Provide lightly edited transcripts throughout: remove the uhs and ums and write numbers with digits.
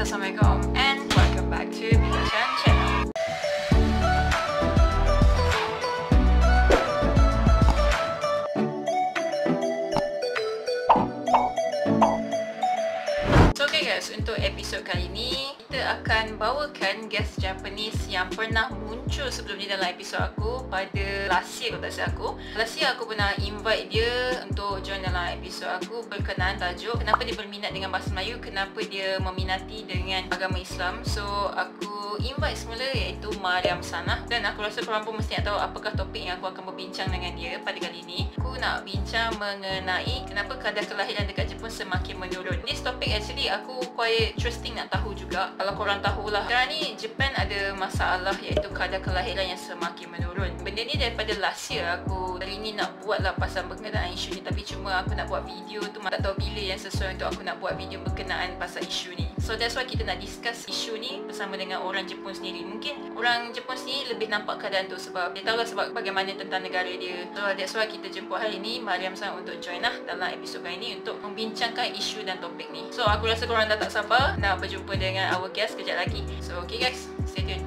Assalamualaikum and welcome back to Mika Chan channel. So okay guys, untuk episod kali ni kita akan bawakan guest Japanese yang pernah muncul sebelum ni dalam episod aku pada last year kalau tak silap aku. Last year aku pernah invite dia untuk join dalam episod aku berkenaan tajuk kenapa dia berminat dengan bahasa Melayu, kenapa dia meminati dengan agama Islam. So aku invite semula iaitu Mariam Sanah, dan aku rasa korang pun mesti nak tahu apakah topik yang aku akan berbincang dengan dia pada kali ini. Aku nak bincang mengenai kenapa kadar kelahiran dekat Jepun semakin menurun. This topic actually aku quite interesting nak tahu juga. Kalau korang tahulah, sekarang ni Japan ada masalah iaitu kadar kelahiran yang semakin menurun. Benda ni daripada last year aku hari ni nak buat lah pasal berkenaan isu ni, tapi cuma aku nak buat video tu tak tahu bila yang sesuai untuk aku nak buat video berkenaan pasal isu ni. So that's why kita nak discuss isu ni bersama dengan orang Jepun sendiri. Mungkin orang Jepun sendiri lebih nampak keadaan tu sebab dia tahulah sebab bagaimana tentang negara dia. So that's why kita jemput hari ni Mariam Sanah untuk join lah dalam episod kali ni untuk membincangkan isu dan topik ni. So aku rasa korang dah tak sabar nak berjumpa dengan our guest kejap lagi. So okay guys, stay tune.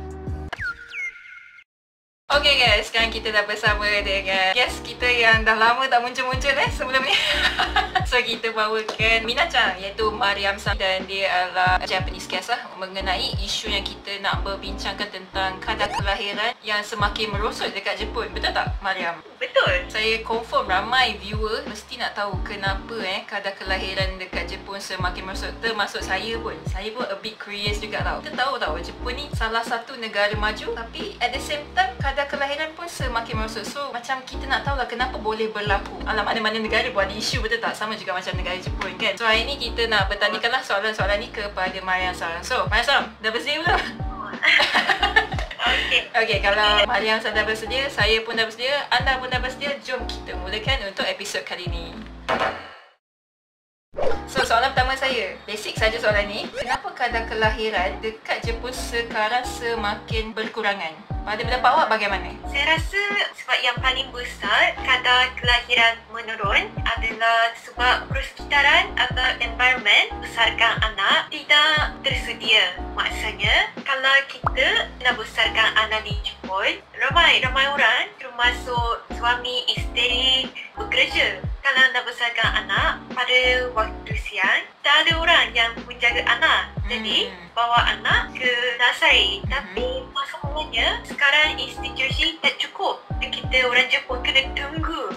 Okay guys, sekarang kita dah bersama dengan guest kita yang dah lama tak muncul-muncul sebelum ni. So kita bawakan Mina-chan iaitu Mariam Sanah, dan dia adalah Japanese guest lah mengenai isu yang kita nak berbincangkan tentang kadar kelahiran yang semakin merosot dekat Jepun. Betul tak Mariam? Betul. Saya confirm ramai viewer mesti nak tahu kenapa kadar kelahiran dekat Jepun semakin merosot, termasuk saya pun. Saya pun a bit curious juga tau. Kita tahu tau Jepun ni salah satu negara maju, tapi at the same time kadar kelahiran pun semakin merosot. So macam kita nak tahulah kenapa boleh berlaku. Alam mana-mana negara buat isu, betul tak? Sama juga macam negara Jepun kan. So hari ni kita nak bertanyakanlah soalan-soalan ni kepada Mariam Sanah. So Mariam Sanah, dah bersedia belum? Okay, kalau Mariam Sanah dah bersedia, saya pun dah bersedia, anda pun dah bersedia, jom kita mulakan untuk episod kali ni. So soalan pertama saya, basic saja soalan ni. Kenapa kadar kelahiran dekat Jepun sekarang semakin berkurangan? Pada pendapat awak bagaimana? Saya rasa sebab yang paling besar kadar kelahiran menurun adalah sebab persekitaran atau environment besarkan anak tidak tersedia. Maksudnya, kalau kita nak besarkan anak di Jepun, ramai orang termasuk suami, isteri bekerja. Kalau nak besarkan anak pada waktu siang, tak ada orang yang menjaga anak. Jadi, bawa anak ke nursery. Tapi masalahnya, sekarang institusi tak cukup. Kita orang Jepun kena tunggu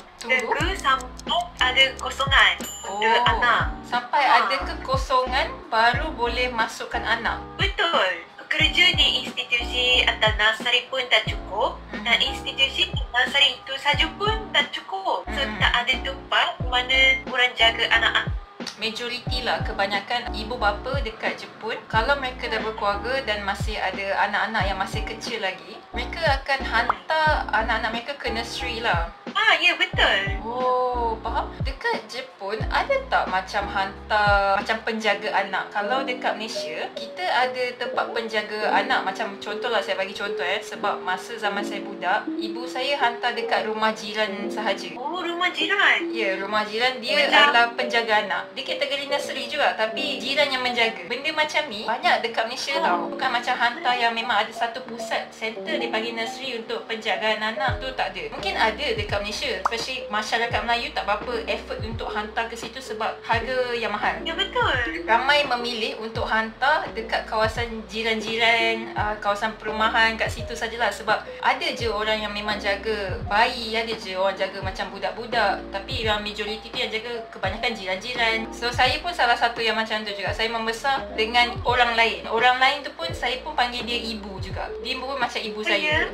sampai ada kosongan untuk anak. Sampai ada kekosongan baru boleh masukkan anak. Betul. Kerja di institusi atau nursery pun tak cukup, dan institusi nursery itu saja pun tak cukup. So tak ada tempat mana orang jaga anak-anak. Majoriti lah, kebanyakan ibu bapa dekat Jepun, kalau mereka dah berkeluarga dan masih ada anak-anak yang masih kecil lagi, mereka akan hantar anak-anak mereka ke nursery lah. Ya betul. Oh, faham. Dekat Jepun ada tak macam hantar macam penjaga anak? Kalau dekat Malaysia, kita ada tempat penjaga anak. Macam contohlah, saya bagi contoh sebab masa zaman saya budak, ibu saya hantar dekat rumah jiran sahaja. Oh, rumah jiran. Ya, rumah jiran dia adalah penjaga anak. Dia kategori nursery juga, tapi jiran yang menjaga. Benda macam ni banyak dekat Malaysia tau. Bukan macam hantar yang memang ada satu pusat center dia panggil nursery untuk penjagaan anak tu, tak ada. Mungkin ada dekat Malaysia, especially masyarakat Melayu tak berapa effort untuk hantar ke situ sebab harga yang mahal. Ya betul. Ramai memilih untuk hantar dekat kawasan jiran-jiran, kawasan perumahan kat situ sajalah, sebab ada je orang yang memang jaga bayi, ada je orang jaga macam budak-budak, tapi yang majoriti tu yang jaga kebanyakan jiran-jiran. So saya pun salah satu yang macam tu juga. Saya membesar dengan orang lain. Orang lain tu pun saya pun panggil dia ibu juga. Dia pun macam ibu saya.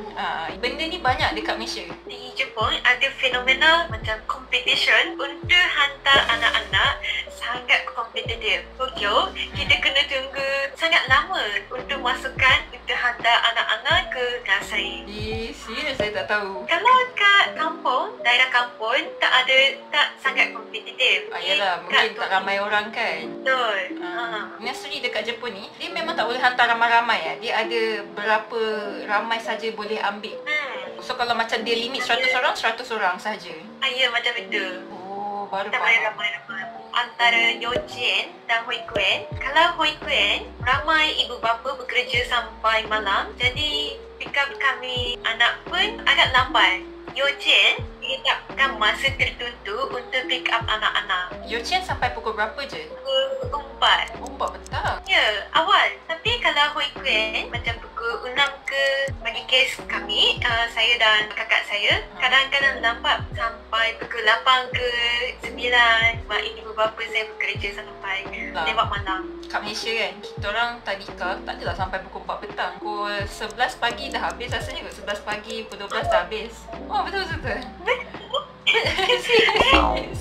Benda ni banyak dekat Malaysia. Di Jepun ada fenomena macam competition untuk hantar anak-anak, sangat kompetitif. Tokyo, kita kena tunggu sangat lama untuk masukkan untuk hantar anak-anak ke nursery. Serius saya tak tahu. Kalau kat kampung, daerah kampung tak sangat kompetitif. Yalah, mungkin tak ramai orang kan. Betul. Nursery dekat Jepun ni, dia memang tak boleh hantar ramai-ramai. Dia ada berapa ramai saja boleh ambil. So kalau macam dia limit 100 orang, 100 orang saja. Ya, macam itu. Oh, baru tak boleh faham. ramai-ramai. Antara Yochien dan Hoikuen. Kalau Hoikuen, ramai ibu bapa bekerja sampai malam. Jadi pick up kami anak pun agak lambat. Yochien ditetapkan masa tertentu untuk pick up anak-anak. Yochien sampai pukul berapa je? Pukul 4. 4 petang. Ya, awal. Tapi kalau Hoikuen macam pukul 6 ke bagi kes kami, saya dan kakak saya kadang-kadang lambat sampai pukul 8 ke 9 sebab ibu bapa saya bekerja sampai lewat malam. Kat Malaysia kan, kita orang tadika tak adalah sampai pukul 4 petang. Pukul 11 pagi dah habis rasanya kot. 11 pagi, pukul 12 dah habis. Oh, betul-betul. Serius.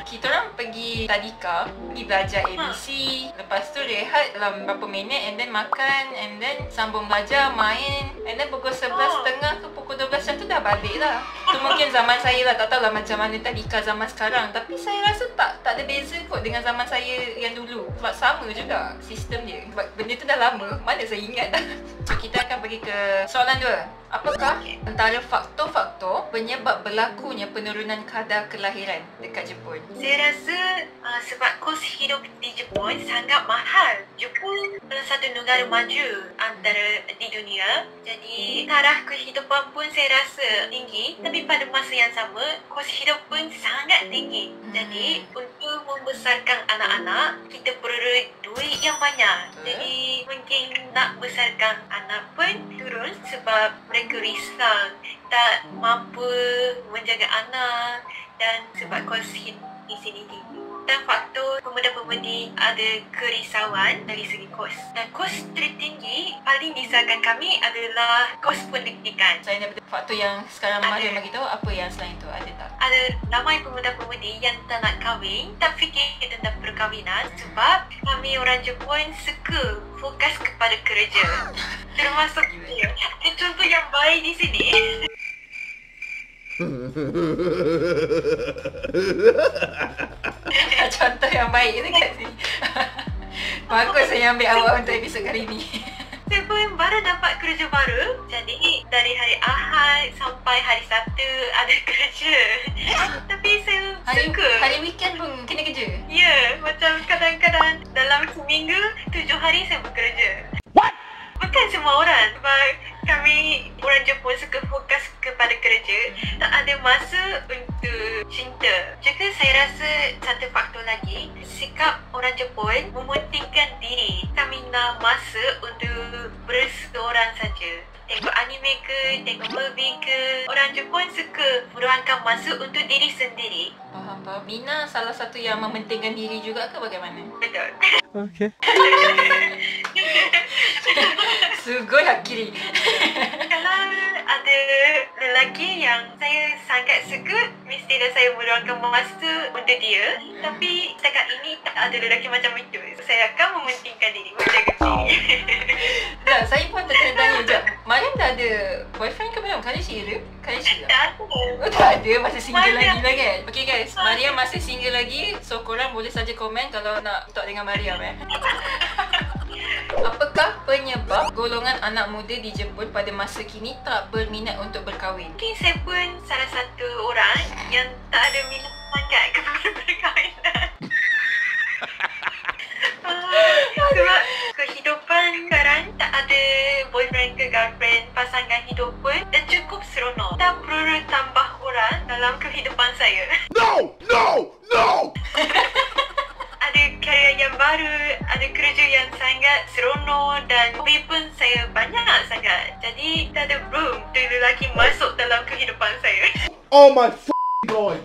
Kita orang pergi tadika, pergi belajar ABC, lepas tu rehat dalam berapa minit and then makan and then sambung belajar, main and then pukul 11.30 ke pukul 12 macam tu dah balik lah. Tu mungkin zaman saya lah, tak tahulah macam mana tadika zaman sekarang, tapi saya rasa tak ada beza kot dengan zaman saya yang dulu. Sebab sama juga sistem dia. Sebab benda tu dah lama, mana saya ingat dah. So kita akan pergi ke soalan 2. Apakah antara faktor-faktor penyebab berlakunya penurunan kadar kelahiran dekat Jepun? Saya rasa sebab kos hidup di Jepun sangat mahal. Jepun adalah satu negara maju antara di dunia. Jadi taraf kehidupan pun saya rasa tinggi. Tapi pada masa yang sama, kos hidup pun sangat tinggi. Jadi untuk membesarkan anak-anak, kita perlu duit yang banyak. Jadi mungkin nak besarkan anak pun turun sebab mereka risau tak mampu menjaga anak dan sebab kos hidup di sini tinggi. Dan faktor pemuda-pemudi ada kerisauan dari segi kos. Dan kos tertinggi paling disahkan kami adalah kos pendidikan. Selain daripada faktor yang sekarang Mariam bagi tahu, apa yang selain tu ada tak? Ada ramai pemuda-pemudi yang tak nak kahwin, tak fikir tentang perkahwinan sebab kami orang Jepun suka fokus kepada kerja. Termasuk dia. Contoh yang baik di sini. Contoh yang baik dekat sini. Bagus saya ambil awak untuk episod kali ni. Saya pun baru dapat kerja baru. Jadi dari hari Ahad sampai hari Sabtu ada kerja. Tapi saya suka. Hari weekend pun kena kerja? Ya, macam kadang-kadang dalam seminggu 7 hari saya bekerja. What? Bukan semua orang. Sebab kami orang Jepun suka fokus kepada kerja. Tak ada masa untuk cinta. Juga saya rasa satu faktor lagi, sikap orang Jepun mementingkan diri. Kami nak masa untuk berseorang saja. Tengok anime ke, tengok movie ke. Orang Jepun suka meluangkan masa untuk diri sendiri. Faham. Mina salah satu yang mementingkan diri juga ke bagaimana? Betul. Okay. Sugoi hakiri. Kalau ada lelaki yang saya sangat suka, mestilah saya meluangkan masa untuk dia. Tapi setakat ini tak ada lelaki macam itu. Saya akan mementingkan diri, menjaga diri. Tak, saya pun terkena tanya sekejap. Mariam dah ada boyfriend ke belum? Kaleshi ada? Kaleshi tak? Tak ada. Oh tak ada, masih single Mariam. lagi lah kan? Okay guys, Mariam masih single lagi. So korang boleh saja komen kalau nak talk dengan Mariam Apakah penyebab golongan anak muda di Jepun pada masa kini tak berminat untuk berkahwin? Mungkin saya pun salah satu orang yang tak ada minat sangat kepada perkahwinan. Sebab kehidupan sekarang tak ada boyfriend ke girlfriend, pasangan hidup pun dah cukup seronok. Tak perlu tambah orang dalam kehidupan saya. No! No! No! Ada karya yang baru, ada kerja yang sangat seronok dan hobi pun saya banyak sangat. Jadi tak ada room untuk lelaki masuk dalam kehidupan saya. Oh my God!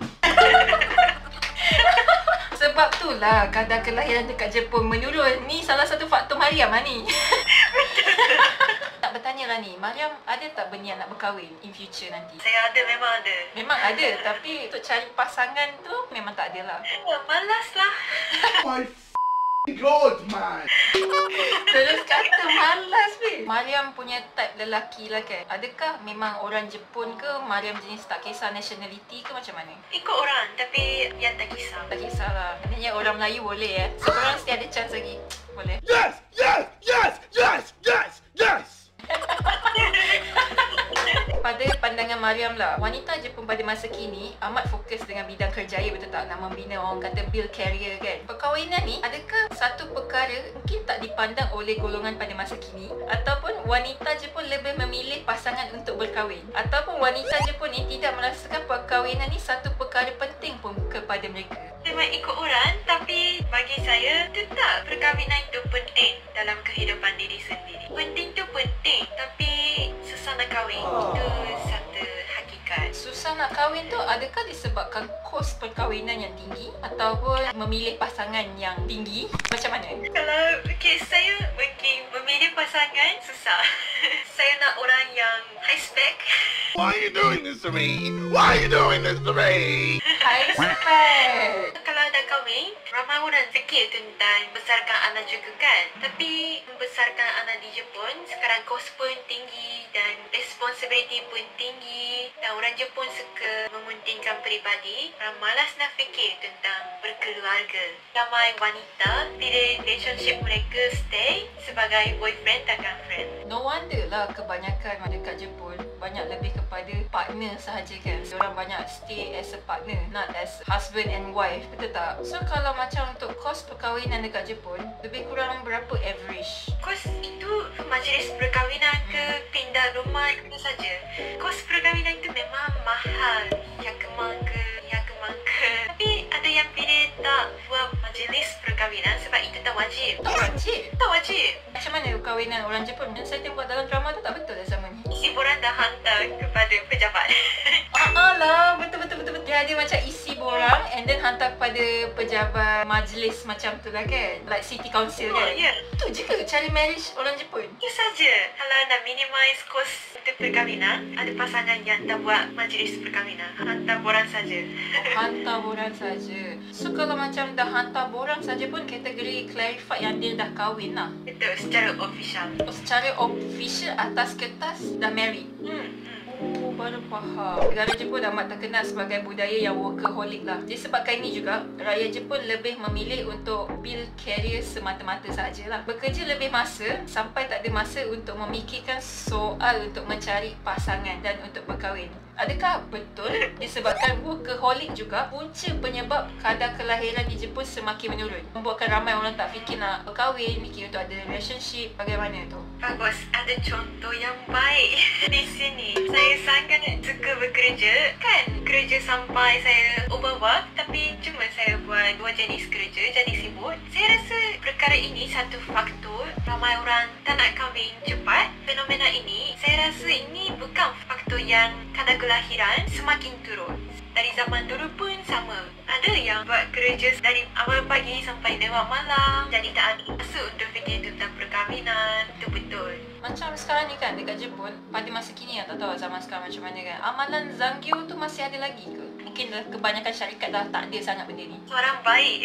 Sebab itulah kadar kelahiran dekat Jepun menurun. Ni salah satu faktor Mariam lah ni. Tak bertanya lah ni, Mariam ada tak berniat nak berkahwin in future nanti? Saya ada, memang ada. Memang ada, tapi untuk cari pasangan tu memang tak ada lah. Malas lah. My God, man! Terus kata malas weh. Mariam punya type lelaki lah kan? Adakah memang orang Jepun ke? Mariam jenis tak kisah nationality ke macam mana? Ikut orang, tapi yang tak kisah. Tak kisahlah. Maknanya orang Melayu boleh So korang mesti ada chance lagi. Boleh? Yes! Yes! Yes! Yes! Yes! Yes! Pada pandangan Mariam lah, wanita Jepun pada masa kini amat fokus dengan bidang kerjaya, betul tak? Nak membina orang kata build career kan. Perkahwinan ni adakah satu perkara mungkin tak dipandang oleh golongan pada masa kini, ataupun wanita Jepun lebih memilih pasangan untuk berkahwin, ataupun wanita Jepun ni tidak merasakan perkahwinan ni satu perkara penting pun kepada mereka? Memang ikut orang, tapi bagi saya tetap perkahwinan itu penting dalam kehidupan diri sendiri. Penting tu penting, tapi susah nak kahwin. Itu satu hakikat. Susah nak kahwin tu adakah disebabkan kos perkahwinan yang tinggi, ataupun memilih pasangan yang tinggi? Macam mana? Kalau kes saya, mungkin memilih pasangan susah. Saya nak orang yang high spec. Why are you doing this to me? Why are you doing this to me? High spec. Kalau dah kahwin, ramai orang fikir tentang besarkan anak juga kan. Tapi membesarkan anak di Jepun, sekarang kos pun tinggi dan responsibility pun tinggi. Dan orang Jepun suka mementingkan peribadi. Orang malas nak fikir tentang berkeluarga. Ramai wanita pilih relationship mereka stay sebagai boyfriend dan girlfriend. No wonder lah kebanyakan dekat Jepun banyak lebih kepada partner sahaja kan. Diorang banyak stay as a partner, not as husband and wife, betul tak? So kalau macam untuk kos perkahwinan dekat Jepun, lebih kurang berapa average? Kos itu majlis perkahwinan ke pindah rumah itu saja. Kos perkahwinan itu memang mahal. Yang kemangga. Tapi ada yang pilih tak buat majlis perkahwinan sebab itu tak wajib. Tak wajib? Tak wajib. Macam mana perkahwinan orang Jepun? Dan saya tengok dalam drama tu tak betul dah sama ni. Isi borang dah hantar kepada pejabat. Alah, betul. Dia ada macam isi borang and then hantar kepada pejabat majlis macam tu lah kan? Like city council kan? Ya. Itu je ke cari marriage orang Jepun? Itu saja. Kalau nak minimize kos untuk perkahwinan, ada pasangan yang tak buat majlis perkahwinan. Hantar borang saja. Hantar borang saja. So kalau macam dah hantar borang saja pun kategori clarified yang dia dah kahwin lah. Betul, secara official. Secara official atas kertas dah married. Oh, baru faham. Negara Jepun amat terkenal sebagai budaya yang workaholic lah. Disebabkan ini juga, rakyat Jepun lebih memilih untuk build career semata-mata sahajalah. Bekerja lebih masa sampai tak ada masa untuk memikirkan soal untuk mencari pasangan dan untuk berkahwin. Adakah betul disebabkan workaholic juga punca penyebab kadar kelahiran di Jepun semakin menurun? Membuatkan ramai orang tak fikir nak berkahwin, fikir untuk ada relationship. Bagaimana tu? Bagus, ada contoh yang baik di sini. Saya sangat suka bekerja kan. Kerja sampai saya overwork, tapi cuma saya buat 2 jenis kerja, jadi sibuk. Saya rasa perkara ini satu faktor ramai orang tak nak kahwin cepat. Fenomena ini, saya rasa ini bukan faktor yang kadar kelahiran semakin turun. Dari zaman dulu pun sama. Ada yang buat kerja dari awal pagi sampai lewat malam, jadi tak ada masa untuk fikir tentang perkahwinan. Itu betul. Macam sekarang ni kan dekat Jepun, pada masa kini tak tahu zaman sekarang macam mana kan, amalan Zangyo tu masih ada lagi ke? Mungkin kebanyakan syarikat dah tak ada sangat benda ni. Seorang baik.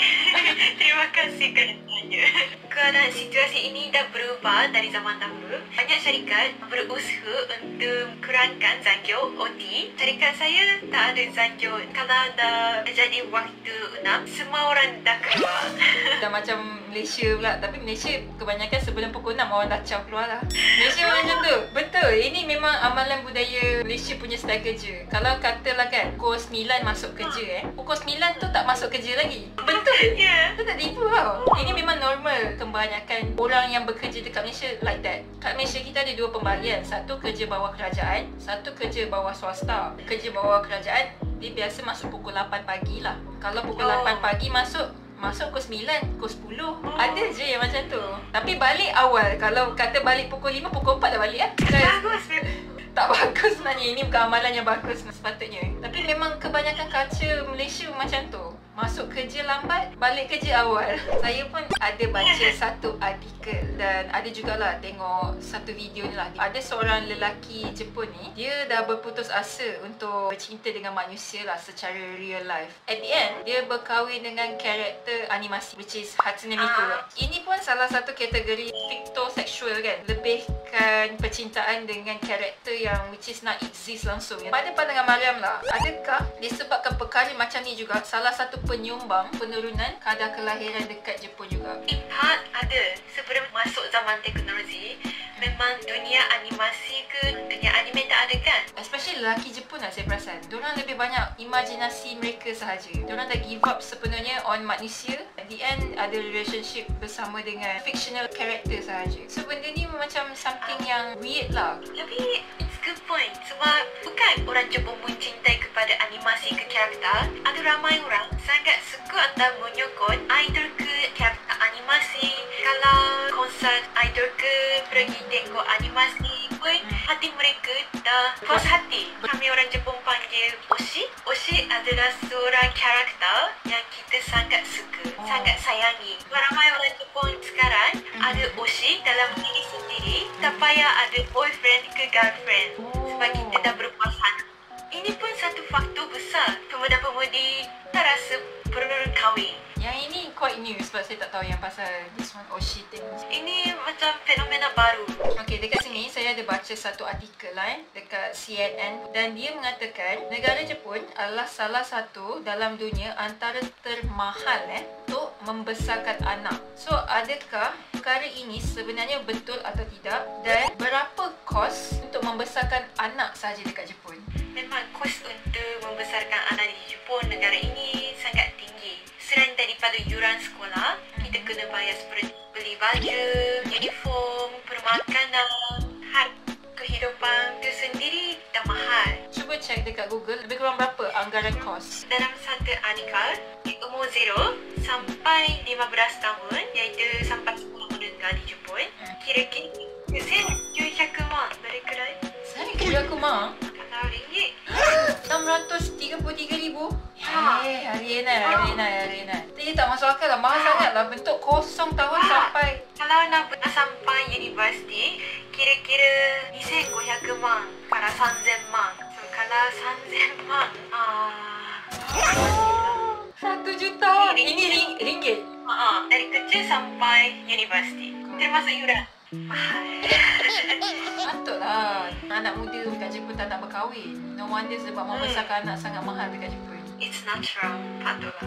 Terima kasih kerana tanya. Keadaan situasi ini dah berubah dari zaman dahulu. Banyak syarikat berusaha untuk kurangkan Zangyo OT. Syarikat saya tak ada Zangyo. Kalau dah jadi waktu 6, semua orang dah keluar. Dah macam Malaysia pula. Tapi Malaysia kebanyakan sebelum pukul 6 orang dah caw keluar lah. Malaysia macam tu. Betul. Ini memang amalan budaya Malaysia punya style kerja. Kalau katalah kan, pukul 9 masuk kerja pukul 9 tu tak masuk kerja lagi. Betul. Ya. Tu tak tipu tau. Ini memang normal. Kebanyakan orang yang bekerja dekat Malaysia like that. Kat Malaysia kita ada 2 pembahagian. Satu kerja bawah kerajaan, satu kerja bawah swasta. Kerja bawah kerajaan dia biasa masuk pukul 8 pagi lah. Kalau pukul 8 pagi masuk pukul 9, pukul 10. Ada je yang macam tu. Tapi balik awal. Kalau kata balik pukul 5, pukul 4 dah balik lah. Bagus. Tak bagus sebenarnya. Ini bukan amalan yang bagus sepatutnya. Tapi memang kebanyakan culture Malaysia macam tu. Masuk kerja lambat, balik kerja awal. Saya pun ada baca satu artikel dan ada jugalah tengok satu video ni lah. Ada seorang lelaki Jepun ni, dia dah berputus asa untuk bercinta dengan manusia lah secara real life. At the end, dia berkahwin dengan karakter animasi which is Hatsune Miku. Ini pun salah satu kategori fictosexual kan. Lebihkan percintaan dengan karakter yang which is not exist langsung. Pada pandangan Mariam lah, adakah disebabkan perkara macam ni juga salah satu penyumbang penurunan kadar kelahiran dekat Jepun juga? Impact ada. Sebelum masuk zaman teknologi, memang dunia animasi ke dunia memang tak ada kan? Especially lelaki Jepun lah saya perasan. Diorang lebih banyak imajinasi mereka sahaja. Diorang dah give up sepenuhnya on manusia. At the end ada relationship bersama dengan fictional character sahaja. So benda ni macam something yang weird lah. Tapi it's good point. Sebab bukan orang Jepun pun cintai kepada animasi ke karakter. Ada ramai orang sangat suka atau menyokong idol ke karakter animasi. Kalau konsert idol ke pergi tengok animasi pun hati mereka dah puas hati. Kami orang Jepun panggil Oshi. Oshi adalah seorang karakter yang kita sangat suka, sangat sayangi. Ramai orang Jepun sekarang ada Oshi dalam diri sendiri. Tak payah ada boyfriend ke girlfriend sebab kita dah berpuasan. Ini pun satu faktor besar pemuda-pemudi tak rasa perlu kahwin. Yang ini quite new sebab saya tak tahu yang pasal this one Oshi thing. Ini macam fenomena baru. Okay, dekat sini saya ada baca satu artikel dekat CNN dan dia mengatakan negara Jepun adalah salah satu dalam dunia antara termahal untuk membesarkan anak. So, adakah perkara ini sebenarnya betul atau tidak dan berapa kos untuk membesarkan anak sahaja dekat Jepun? Memang kos untuk membesarkan anak di Jepun negara ini sangat tinggi. Selain daripada yuran sekolah, kita kena bayar seperti beli baju, uniform, permakanan, harga kehidupan itu sendiri dah mahal. Cuba cek dekat Google lebih kurang berapa anggaran kos. Dalam satu artikel, di umur 0 sampai 15 tahun, iaitu sampai 10 meninggal di Jepun, kira-kira 1,900 won berkerai. Saya kira aku mah Kalau ringgit, 633,000. Hari enak. Dia tak masuk akal lah. Mahal sangat lah. Bentuk kosong tahun sampai. kalau nak sampai universiti, kira-kira 2,500 won. Kalau 3,000 won. So, kalau 3,000 won, 1 juta. Ini ringgit. dari kecil sampai universiti. Termasuk yuran. Mahal. Patutlah. Anak muda kat Jepun tak nak berkahwin. No wonder sebab membesarkan anak sangat mahal dekat Jepun. It's natural. Patutlah.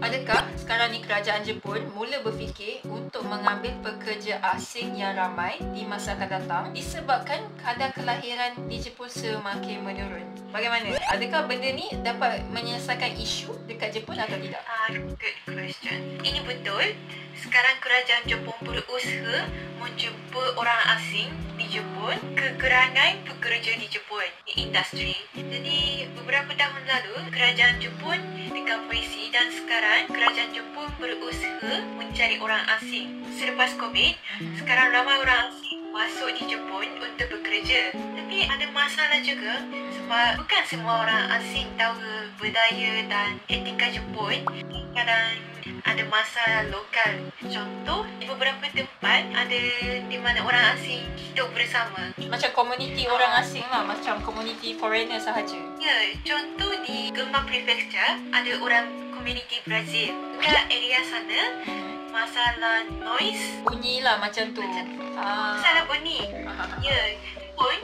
Adakah sekarang ni kerajaan Jepun mula berfikir untuk mengambil pekerja asing yang ramai di masa akan datang disebabkan kadar kelahiran di Jepun semakin menurun? Bagaimana? Adakah benda ni dapat menyelesaikan isu dekat Jepun atau tidak? Good question. Ini betul. Sekarang kerajaan Jepun berusaha menjemput orang asing di Jepun kekurangan pekerja di Jepun di industri. Jadi beberapa tahun lalu kerajaan Jepun dengan polisi dan sekarang kerajaan Jepun berusaha mencari orang asing. Selepas COVID, sekarang ramai orang asing masuk di Jepun untuk bekerja. Tapi ada masalah juga sebab bukan semua orang asing tahu budaya dan etika Jepun. Kadang ada masalah lokal. Contoh, di beberapa tempat ada di mana orang asing hidup bersama. Macam komuniti orang asing lah. Macam komuniti foreigner sahaja. Ya, contoh di Gunma Prefecture ada orang komuniti Brazil. Dekat area sana, masalah noise, Bunyi lah macam tu. masalah bunyi. Ya, pun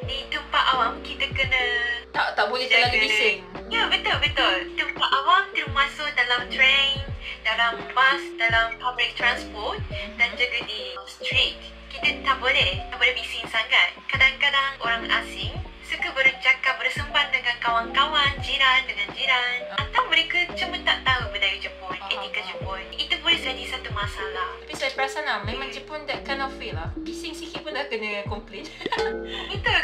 di tempat awam kita kena Tak boleh terlalu bising. Ya, betul. Tempat awam termasuk dalam train, dalam bus, dalam public transport dan juga di street. Kita tak boleh bising sangat. Kadang-kadang orang asing suka bercakap bersembang dengan kawan-kawan, jiran dengan jiran. Atau mereka cuma tak tahu budaya Jepun, etika Jepun. Itu boleh jadi satu masalah. Tapi saya perasan lah, memang Jepun that kind of feel lah. Bising sikit pun dah kena complain. Betul.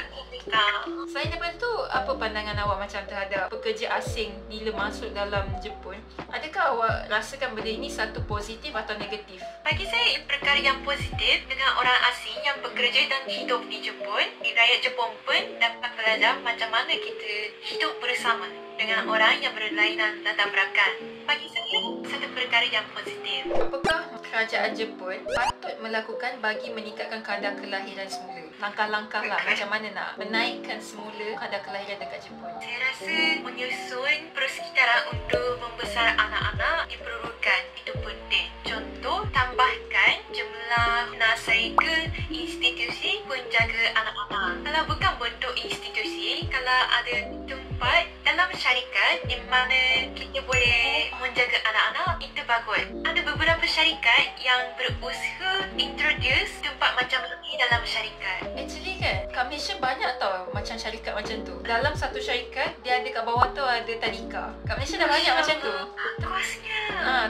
Selain daripada tu, apa pandangan awak macam terhadap pekerja asing bila masuk dalam Jepun? Adakah awak rasakan benda ini satu positif atau negatif? Bagi saya, perkara yang positif dengan orang asing yang bekerja dan hidup di Jepun, di rakyat Jepun pun dapat belajar macam mana kita hidup bersama dengan orang yang berlainan latar belakang. Bagi saya, satu perkara yang positif. Apakah kerajaan Jepun patut melakukan bagi meningkatkan kadar kelahiran semula? Langkah-langkah lah macam mana nak menaikkan semula kadar kelahiran dekat Jepun. Saya rasa menyusun persekitaran untuk membesar anak-anak diperlukan. Itu penting. Contoh, tambahkan jumlah nursery ke institusi penjaga anak-anak. Kalau bukan bentuk institusi, kalau ada tempat dalam syarikat di mana kita boleh menjaga anak-anak, itu bagus. Ada beberapa syarikat yang berusaha introduce tempat macam ini dalam syarikat. Actually kan, kat Malaysia banyak tau macam syarikat macam tu. Dalam satu syarikat, dia ada kat bawah tu ada tadika. Kat Malaysia dah banyak macam tu. Terusnya.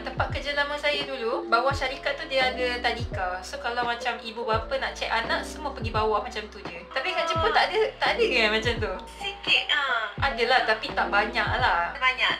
Tempat kerja lama saya dulu, bawah syarikat tu dia ada tadika. So kalau macam ibu bapa nak cek anak, semua pergi bawah macam tu je. Tapi kat Jepun tak ada kan macam tu? Sikit Adalah tapi tak banyak lah. Tak banyak.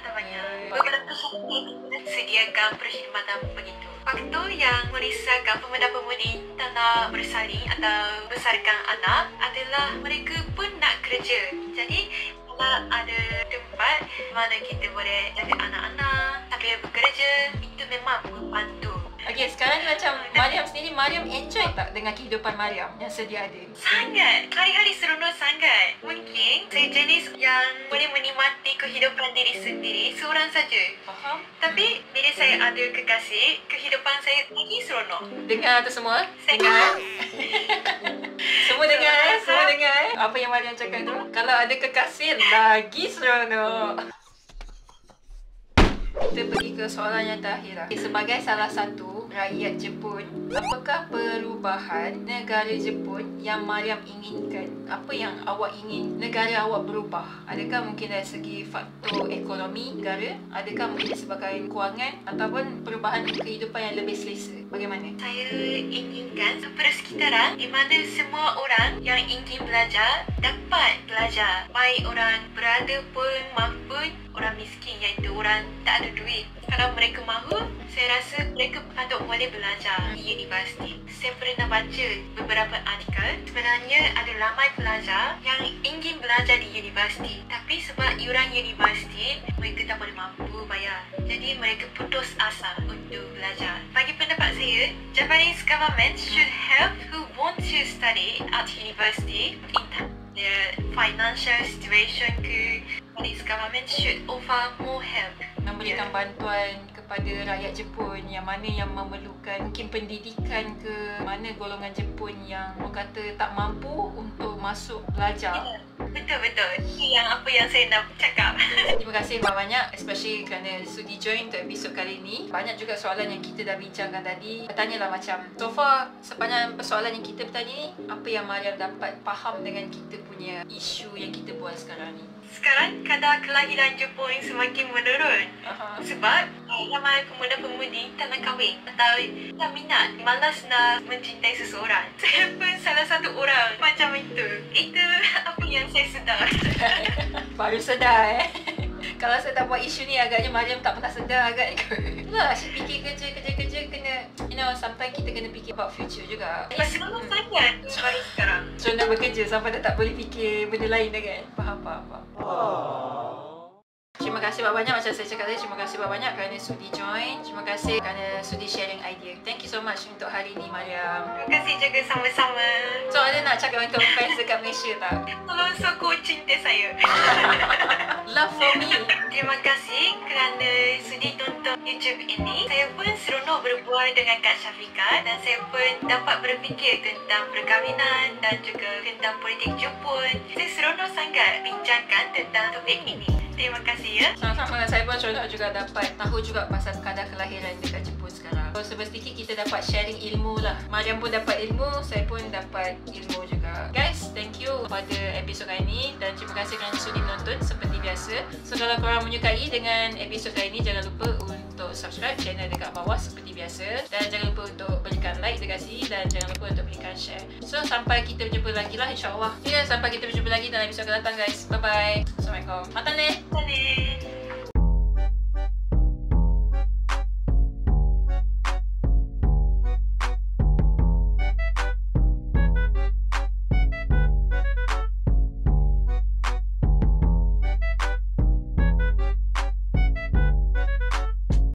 Beberapa syarikat sediakan perkhidmatan begitu. Faktor yang merisaukan pemuda-pemudi tak nak bersalin atau besarkan anak adalah mereka pun nak kerja. Jadi kalau ada tempat mana kita boleh jaga anak-anak sambil bekerja, itu memang membantu. Okay, sekarang ni macam Mariam sendiri, Mariam enjoy tak dengan kehidupan Mariam yang sedia ada? Sangat. Hari-hari seronok sangat. Mungkin saya jenis yang boleh menikmati kehidupan diri sendiri seorang saja. Faham? Tapi bila saya ada kekasih, kehidupan saya lagi seronok. Dengar tu semua? Saya Dengar? Semua dengar? Apa yang Mariam cakap tu? Kalau ada kekasih, lagi seronok. Kita pergi ke soalan yang terakhir lah. Sebagai salah satu rakyat Jepun, apakah perubahan negara Jepun yang Mariam inginkan? Apa yang awak ingin negara awak berubah? Adakah mungkin dari segi faktor ekonomi negara? Adakah mungkin disebabkan kewangan? Ataupun perubahan kehidupan yang lebih selesa? Bagaimana? Saya inginkan persekitaran di mana semua orang yang ingin belajar dapat belajar. Baik orang berada pun maupun orang miskin, iaitu orang tak ada duit. Kalau mereka mahu, saya rasa mereka patut boleh belajar di universiti. Saya pernah baca beberapa artikel. Sebenarnya ada ramai pelajar yang ingin belajar di universiti, tapi sebab iuran universiti, mereka tak boleh mampu bayar. Jadi mereka putus asa untuk belajar. Bagi pendapat saya, Japanese government should help who want to study at university in the financial situation ke. Japanese government should offer more help. Memberikan bantuan kepada rakyat Jepun yang mana yang memerlukan mungkin pendidikan ke, mana golongan Jepun yang orang kata tak mampu untuk masuk belajar. Betul. Yang apa yang saya nak cakap. Terima kasih banyak, especially kerana sudi join untuk episod kali ini. Banyak juga soalan yang kita dah bincangkan tadi. Bertanyalah macam, so far sepanjang persoalan yang kita bertanya ni, apa yang Mariam dapat faham dengan kita punya isu yang kita buat sekarang ni? Sekarang kadar kelahiran Jepun semakin menurun. Sebab ramai pemuda-pemudi tak nak kahwin atau tak minat, malas nak mencintai seseorang. Saya pun salah satu orang macam itu. Itu apa yang saya sedar. Baru sedar Kalau saya tak buat isu ni, agaknya Mariam tak pernah sedar agak. Itulah, saya fikir kerja kena, sometimes kita kena fikir about future juga. Seronok sangat baru sekarang. So nak bekerja sampai dah tak boleh fikir benda lain dah kan? Faham. Terima kasih banyak, macam saya cakap tadi, terima kasih banyak kerana sudi join. Terima kasih kerana sudi sharing idea. Thank you so much untuk hari ni, Mariam. Terima kasih juga sama-sama. So, ada nak cakap untuk fans dekat Malaysia tak? Tolong sokong cinta saya. Love for me. Terima kasih kerana sudi tonton YouTube ini. Saya pun seronok berbual dengan Kak Syafiqah dan saya pun dapat berfikir tentang perkahwinan dan juga tentang politik Jepun. Saya seronok sangat bincangkan tentang topik ini. Terima kasih ya. Sama-sama, saya pun seronok juga dapat tahu juga pasal kadar kelahiran dekat Jepun sekarang. So, sedikit kita dapat sharing ilmu lah. Mariam pun dapat ilmu, saya pun dapat ilmu juga. Guys, thank you pada episod kali ini dan terima kasih kerana sudi menonton seperti biasa. So, kalau korang menyukai dengan episod kali ini, jangan lupa untuk subscribe channel dekat bawah seperti biasa. Dan jangan lupa untuk berikan like dekat sini dan jangan lupa untuk berikan share. So, sampai kita berjumpa lagi lah, insyaAllah. Ya, sampai kita berjumpa lagi dalam episod akan datang guys. Bye-bye. Assalamualaikum. Mata ne. Salam.